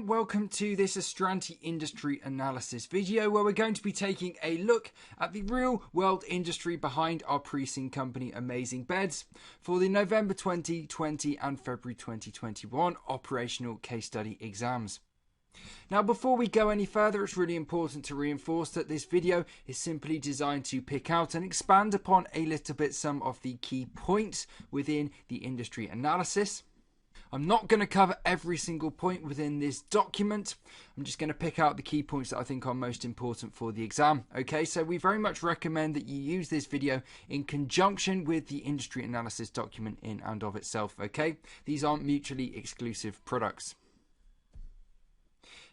everyone, welcome to this Astranti industry analysis video where we're going to be taking a look at the real world industry behind our pre-seen company AmaZZZing Beds for the November 2020 and February 2021 operational case study exams. Now, before we go any further, it's really important to reinforce that this video is simply designed to pick out and expand upon a little bit some of the key points within the industry analysis. I'm not going to cover every single point within this document. I'm just going to pick out the key points that I think are most important for the exam. Okay, so we very much recommend that you use this video in conjunction with the industry analysis document in and of itself. Okay, these aren't mutually exclusive products.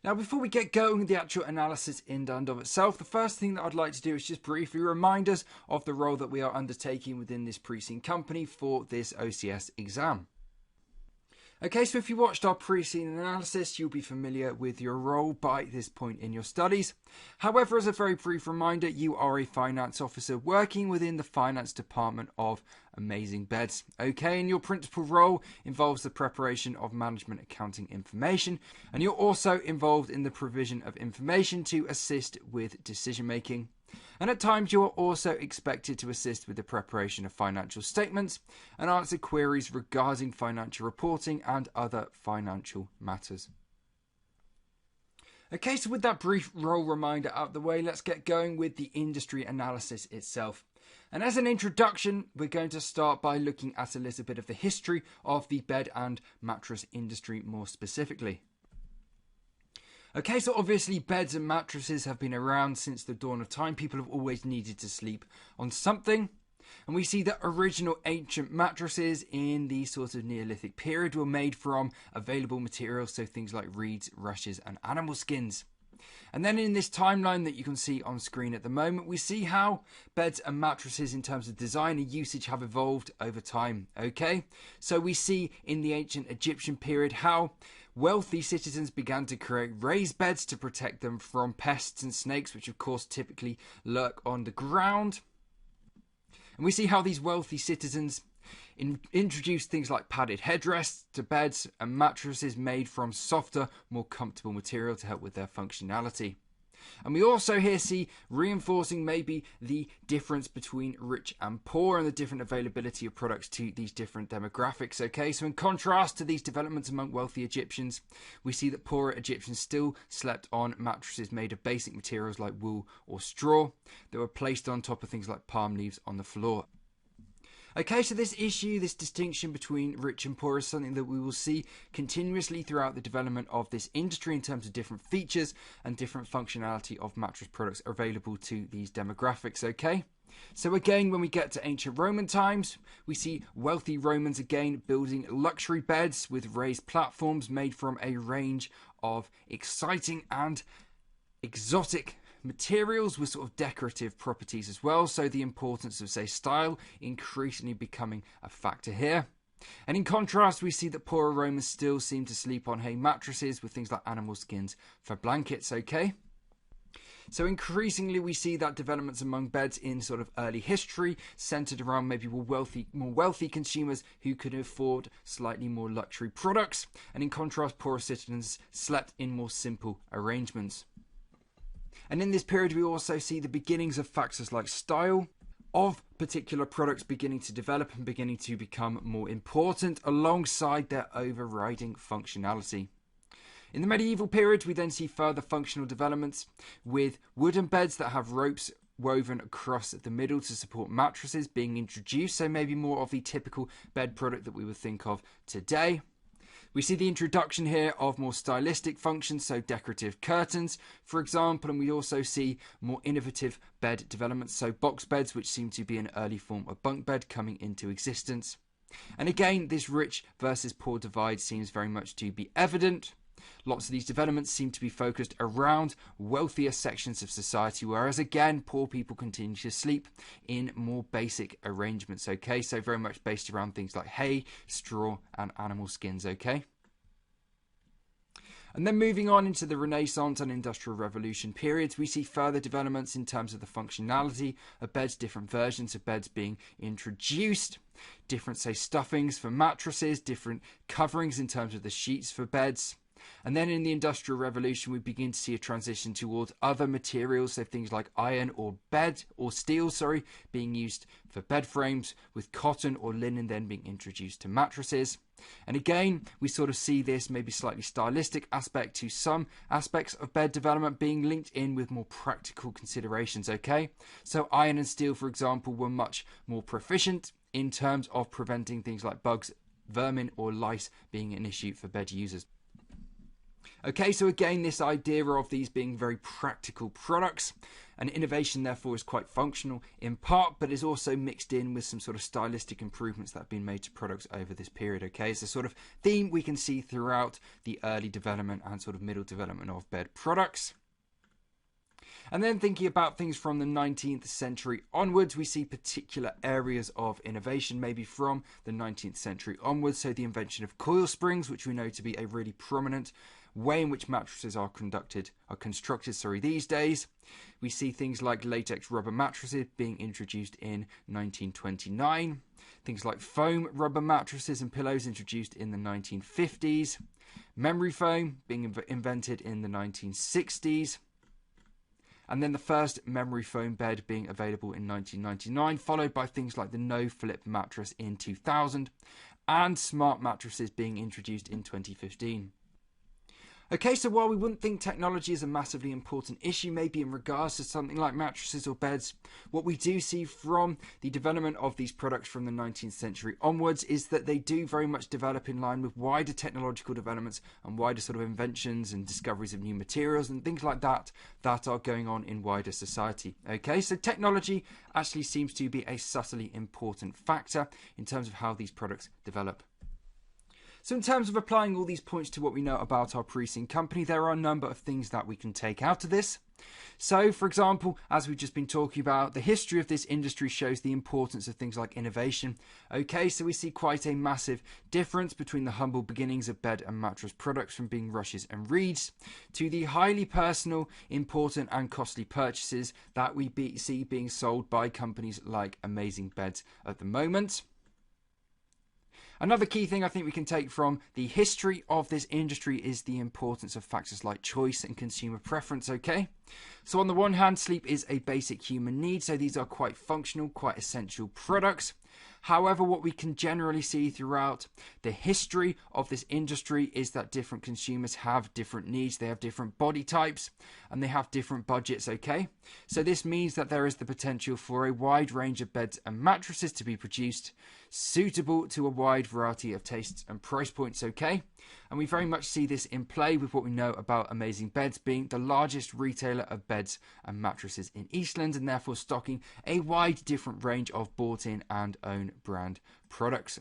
Now, before we get going with the actual analysis in and of itself, the first thing that I'd like to do is just briefly remind us of the role that we are undertaking within this pre-seen company for this OCS exam. Okay, so if you watched our pre-seen analysis, you'll be familiar with your role by this point in your studies. However, as a very brief reminder, you are a finance officer working within the finance department of AmaZZZing Beds. Okay, and your principal role involves the preparation of management accounting information, and you're also involved in the provision of information to assist with decision making. And at times you are also expected to assist with the preparation of financial statements and answer queries regarding financial reporting and other financial matters. Okay, so with that brief role reminder out of the way, let's get going with the industry analysis itself. And as an introduction, we're going to start by looking at a little bit of the history of the bed and mattress industry more specifically. Okay, so obviously beds and mattresses have been around since the dawn of time. People have always needed to sleep on something. And we see that original ancient mattresses in the sort of Neolithic period were made from available materials, so things like reeds, rushes and animal skins. And then in this timeline that you can see on screen at the moment, we see how beds and mattresses in terms of design and usage have evolved over time. Okay, so we see in the ancient Egyptian period how wealthy citizens began to create raised beds to protect them from pests and snakes, which of course typically lurk on the ground. And we see how these wealthy citizens introduced things like padded headrests to beds and mattresses made from softer, more comfortable material to help with their functionality. And we also here see reinforcing maybe the difference between rich and poor and the different availability of products to these different demographics. Okay, so in contrast to these developments among wealthy Egyptians, we see that poorer Egyptians still slept on mattresses made of basic materials like wool or straw that were placed on top of things like palm leaves on the floor. Okay, so this issue, this distinction between rich and poor is something that we will see continuously throughout the development of this industry in terms of different features and different functionality of mattress products available to these demographics, okay? So again, when we get to ancient Roman times, we see wealthy Romans again building luxury beds with raised platforms made from a range of exciting and exotic materials with sort of decorative properties as well, so the importance of, say, style increasingly becoming a factor here. And in contrast, we see that poorer Romans still seem to sleep on hay mattresses with things like animal skins for blankets, okay? So increasingly we see that developments among beds in sort of early history centered around maybe more wealthy consumers who could afford slightly more luxury products, and in contrast poorer citizens slept in more simple arrangements. And in this period, we also see the beginnings of factors like style of particular products beginning to develop and beginning to become more important alongside their overriding functionality. In the medieval period, we then see further functional developments with wooden beds that have ropes woven across the middle to support mattresses being introduced, so maybe more of the typical bed product that we would think of today. We see the introduction here of more stylistic functions, so decorative curtains, for example, and we also see more innovative bed developments, so box beds, which seem to be an early form of bunk bed, coming into existence. And again, this rich versus poor divide seems very much to be evident. Lots of these developments seem to be focused around wealthier sections of society, whereas again, poor people continue to sleep in more basic arrangements, okay? So very much based around things like hay, straw, and animal skins, okay? And then moving on into the Renaissance and Industrial Revolution periods, we see further developments in terms of the functionality of beds, different versions of beds being introduced, different, say, stuffings for mattresses, different coverings in terms of the sheets for beds. And then in the Industrial Revolution, we begin to see a transition towards other materials, so things like iron or steel, being used for bed frames, with cotton or linen then being introduced to mattresses. And again, we sort of see this maybe slightly stylistic aspect to some aspects of bed development being linked in with more practical considerations, okay? So iron and steel, for example, were much more proficient in terms of preventing things like bugs, vermin or lice being an issue for bed users. Okay, so again, this idea of these being very practical products, and innovation therefore is quite functional in part, but is also mixed in with some sort of stylistic improvements that have been made to products over this period. Okay, it's a sort of theme we can see throughout the early development and sort of middle development of bed products. And then thinking about things from the 19th century onwards, we see particular areas of innovation maybe from the 19th century onwards. So the invention of coil springs, which we know to be a really prominent way in which mattresses are constructed these days. We see things like latex rubber mattresses being introduced in 1929. Things like foam rubber mattresses and pillows introduced in the 1950s. Memory foam being invented in the 1960s. And then the first memory foam bed being available in 1999, followed by things like the no-flip mattress in 2000 and smart mattresses being introduced in 2015. Okay, so while we wouldn't think technology is a massively important issue, maybe in regards to something like mattresses or beds, what we do see from the development of these products from the 19th century onwards is that they do very much develop in line with wider technological developments and wider sort of inventions and discoveries of new materials and things like that that are going on in wider society. Okay, so technology actually seems to be a subtly important factor in terms of how these products develop. So in terms of applying all these points to what we know about our pre-scene company, there are a number of things that we can take out of this. So, for example, as we've just been talking about, the history of this industry shows the importance of things like innovation. Okay, so we see quite a massive difference between the humble beginnings of bed and mattress products from being rushes and reeds to the highly personal, important and costly purchases that we see being sold by companies like AmaZZZing Beds at the moment. Another key thing I think we can take from the history of this industry is the importance of factors like choice and consumer preference, okay? So on the one hand, sleep is a basic human need, so these are quite functional, quite essential products. However, what we can generally see throughout the history of this industry is that different consumers have different needs, they have different body types, and they have different budgets, okay? So this means that there is the potential for a wide range of beds and mattresses to be produced, suitable to a wide variety of tastes and price points, okay? And we very much see this in play with what we know about AmaZZZing Beds being the largest retailer of beds and mattresses in Eastland, and therefore stocking a wide different range of bought-in and own brand products.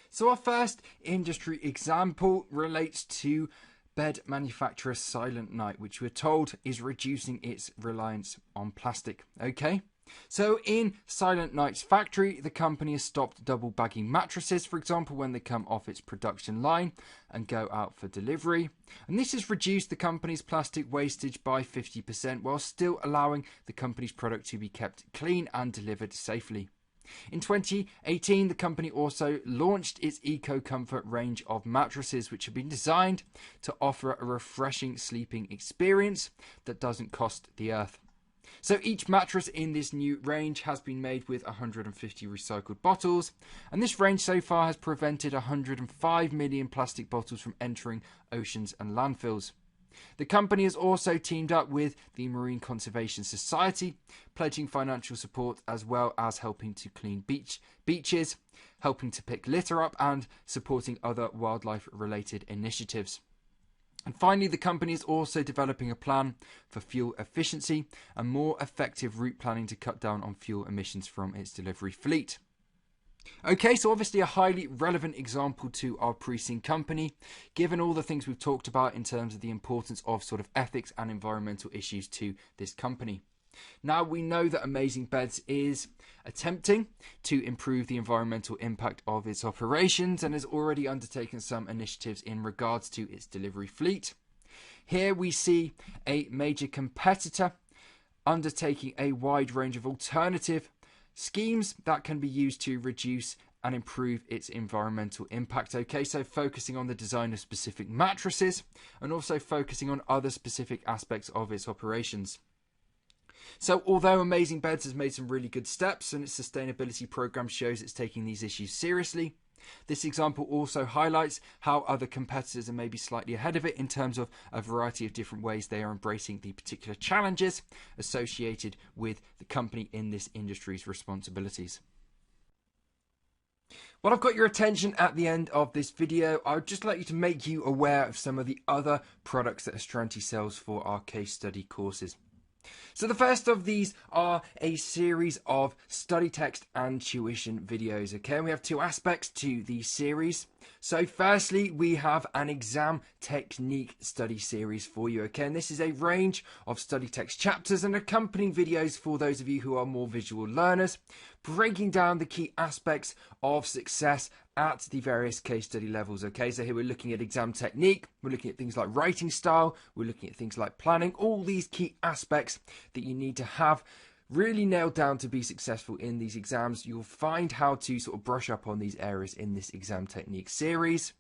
So our first industry example relates to bed manufacturer Silent Night, which we're told is reducing its reliance on plastic. Okay, so in Silent Night's factory, the company has stopped double bagging mattresses, for example, when they come off its production line and go out for delivery. And this has reduced the company's plastic wastage by 50% while still allowing the company's product to be kept clean and delivered safely. In 2018, the company also launched its Eco Comfort range of mattresses, which have been designed to offer a refreshing sleeping experience that doesn't cost the earth. So each mattress in this new range has been made with 150 recycled bottles, and this range so far has prevented 105 million plastic bottles from entering oceans and landfills. The company has also teamed up with the Marine Conservation Society, pledging financial support as well as helping to clean beaches, helping to pick litter up and supporting other wildlife-related initiatives. And finally, the company is also developing a plan for fuel efficiency and more effective route planning to cut down on fuel emissions from its delivery fleet. Okay, so obviously a highly relevant example to our pre-scene company, given all the things we've talked about in terms of the importance of sort of ethics and environmental issues to this company. Now, we know that AmaZZZing Beds is attempting to improve the environmental impact of its operations and has already undertaken some initiatives in regards to its delivery fleet. Here we see a major competitor undertaking a wide range of alternative schemes that can be used to reduce and improve its environmental impact. Okay, so focusing on the design of specific mattresses and also focusing on other specific aspects of its operations. So although AmaZZZing Beds has made some really good steps and its sustainability program shows it's taking these issues seriously, this example also highlights how other competitors are maybe slightly ahead of it in terms of a variety of different ways they are embracing the particular challenges associated with the company in this industry's responsibilities. Well, I've got your attention at the end of this video. I would just like you to make you aware of some of the other products that Astranti sells for our case study courses. So the first of these are a series of study text and tuition videos, okay? And we have two aspects to the series. So firstly, we have an exam technique study series for you, okay? And this is a range of study text chapters and accompanying videos for those of you who are more visual learners, breaking down the key aspects of success at the various case study levels, okay? So here we're looking at exam technique, we're looking at things like writing style, we're looking at things like planning, all these key aspects that you need to have really nailed down to be successful in these exams. You'll find how to sort of brush up on these areas in this exam technique series.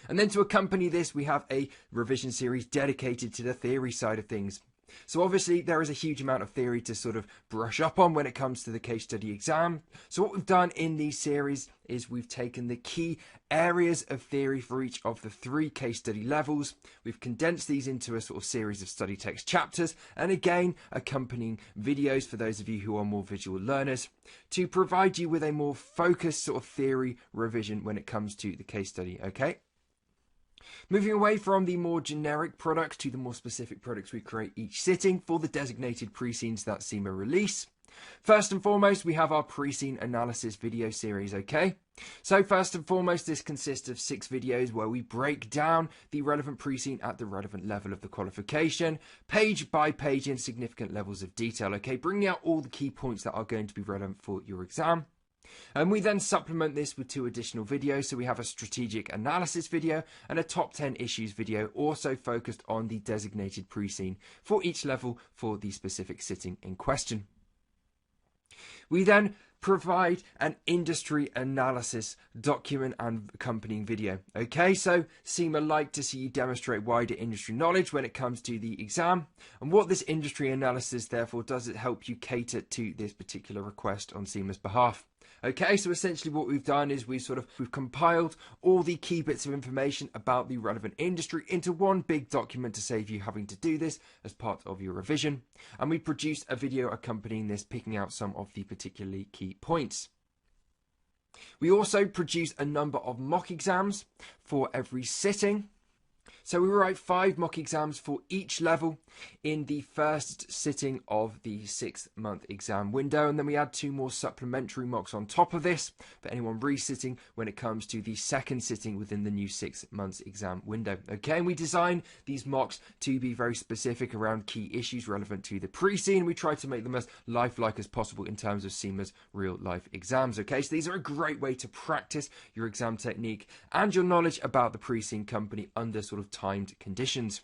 And then to accompany this, we have a revision series dedicated to the theory side of things. So obviously there is a huge amount of theory to sort of brush up on when it comes to the case study exam. So what we've done in these series is we've taken the key areas of theory for each of the 3 case study levels. We've condensed these into a sort of series of study text chapters and again accompanying videos for those of you who are more visual learners to provide you with a more focused sort of theory revision when it comes to the case study, okay? Moving away from the more generic products to the more specific products we create each sitting for the designated pre-scenes that CIMA release. First and foremost, we have our pre-scene analysis video series, okay? So first and foremost, this consists of 6 videos where we break down the relevant pre-scene at the relevant level of the qualification, page by page in significant levels of detail, okay? Bringing out all the key points that are going to be relevant for your exam. And we then supplement this with 2 additional videos. So we have a strategic analysis video and a top 10 issues video, also focused on the designated pre-scene for each level for the specific sitting in question. We then provide an industry analysis document and accompanying video. Okay, so CIMA like to see you demonstrate wider industry knowledge when it comes to the exam. And what this industry analysis therefore does, it help you cater to this particular request on CIMA's behalf. Okay, so essentially what we've done is we've compiled all the key bits of information about the relevant industry into one big document to save you having to do this as part of your revision. And we produced a video accompanying this, picking out some of the particularly key points. We also produced a number of mock exams for every sitting. So we write 5 mock exams for each level in the first sitting of the 6-month exam window, and then we add 2 more supplementary mocks on top of this for anyone resitting when it comes to the second sitting within the new 6 months exam window. Okay, and we design these mocks to be very specific around key issues relevant to the pre-scene. We try to make them as lifelike as possible in terms of CIMA's real life exams. Okay, so these are a great way to practice your exam technique and your knowledge about the pre-scene company under sort of timed conditions.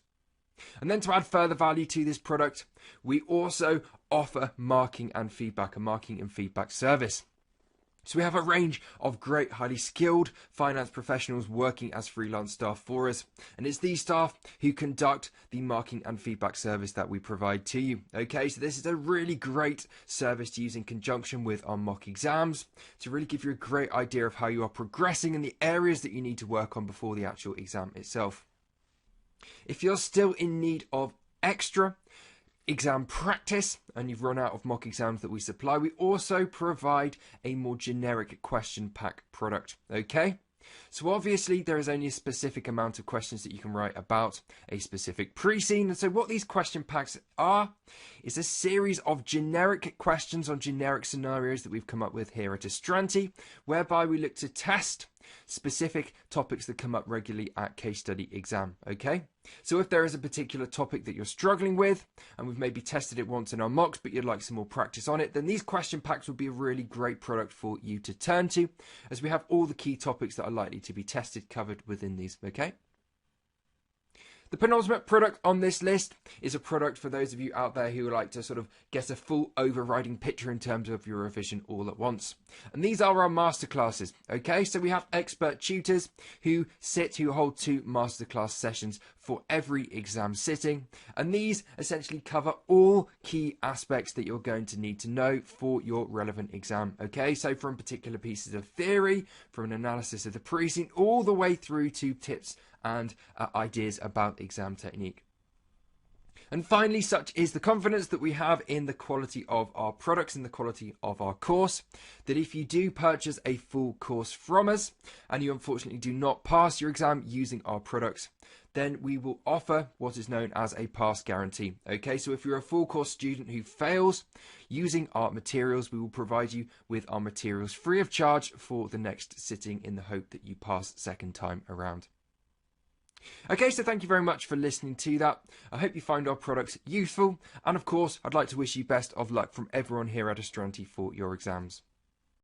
And then to add further value to this product, we also offer marking and feedback, a marking and feedback service. So we have a range of great, highly skilled finance professionals working as freelance staff for us. And it's these staff who conduct the marking and feedback service that we provide to you. Okay, so this is a really great service to use in conjunction with our mock exams to really give you a great idea of how you are progressing in the areas that you need to work on before the actual exam itself. If you're still in need of extra exam practice and you've run out of mock exams that we supply, we also provide a more generic question pack product. Okay, so obviously there is only a specific amount of questions that you can write about a specific pre-scene, and so what these question packs are is a series of generic questions on generic scenarios that we've come up with here at Astranti, whereby we look to test specific topics that come up regularly at case study exam. Okay, so if there is a particular topic that you're struggling with and we've maybe tested it once in our mocks but you'd like some more practice on it, then these question packs would be a really great product for you to turn to, as we have all the key topics that are likely to be tested covered within these. Okay, The penultimate product on this list is a product for those of you out there who would like to sort of get a full overriding picture in terms of your revision all at once. And these are our masterclasses, okay? So we have expert tutors who hold 2 masterclass sessions for every exam sitting. And these essentially cover all key aspects that you're going to need to know for your relevant exam, okay? So from particular pieces of theory, from an analysis of the precinct, all the way through to tips and ideas about exam technique. And finally, such is the confidence that we have in the quality of our products and the quality of our course, that if you do purchase a full course from us and you unfortunately do not pass your exam using our products, then we will offer what is known as a pass guarantee. Okay, so if you're a full course student who fails using our materials, we will provide you with our materials free of charge for the next sitting in the hope that you pass second time around. Okay, so thank you very much for listening to that. I hope you find our products useful, and of course I'd like to wish you best of luck from everyone here at Astranti for your exams.